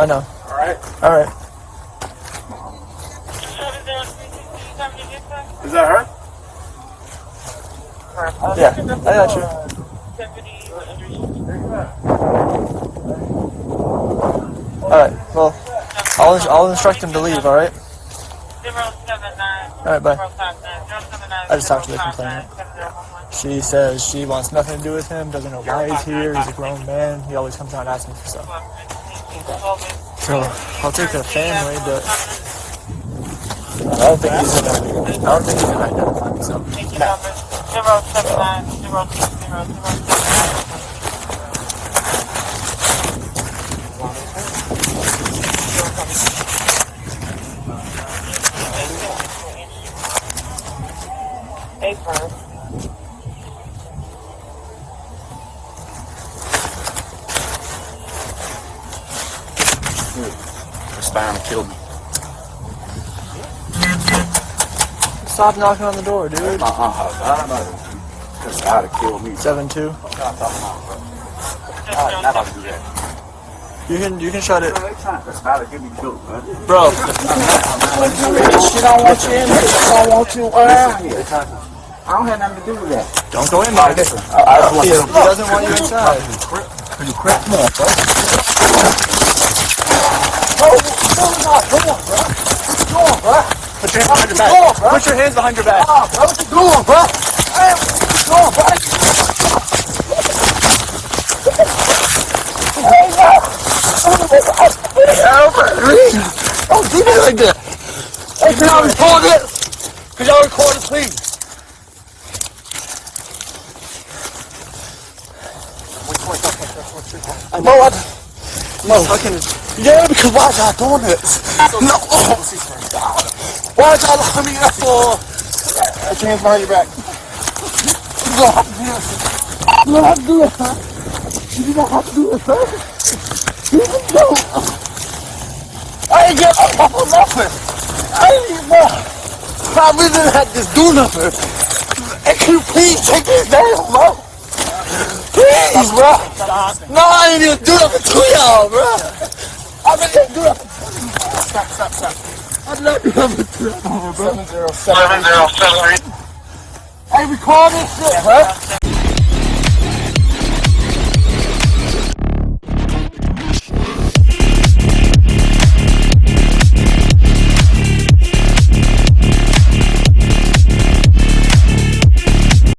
I know. Alright. Alright. Is that her? Yeah, I got you. Alright, well, I'll instruct him to leave, alright? Alright, bye. I just talked to the complainant. She says she wants nothing to do with him, doesn't know why he's here, he's a grown man, he always comes around asking for stuff. So, I'll take the family, but I don't think he's gonna identify himself. The spine killed me. Stop knocking on the door, dude. The spine killed me. 7-2. Not about to do that. You can shut it. The spine killed me killed, man. Bro. She don't want you in here. She don't want you around here. I don't have nothing to do with that. Don't go in there. Listen, He doesn't want you inside. Could you crap? Come on, bro. Come on, bro. Come on, bro. Put your hands behind your back. Put your hands behind your back. Bro, what you doing, bro? Hey, what you doing, bro? Don't do me like that. Hey, can I record it? Can y'all record it, please? Bro, what? No. Yeah, because why y'all doing this? No. Why y'all locking me up for? Put your hands behind your back. You don't have to do this. You don't have to do this, huh? You don't have to do this, huh? You don't. I ain't get up for nothing. I ain't even. I really didn't have to do nothing. And can you please take this down, bro? Please, bro. No, I ain't even do nothing to y'all, bro. I really didn't do nothing. Stop. I love you, bro. 707. Hey, record this shit, bro.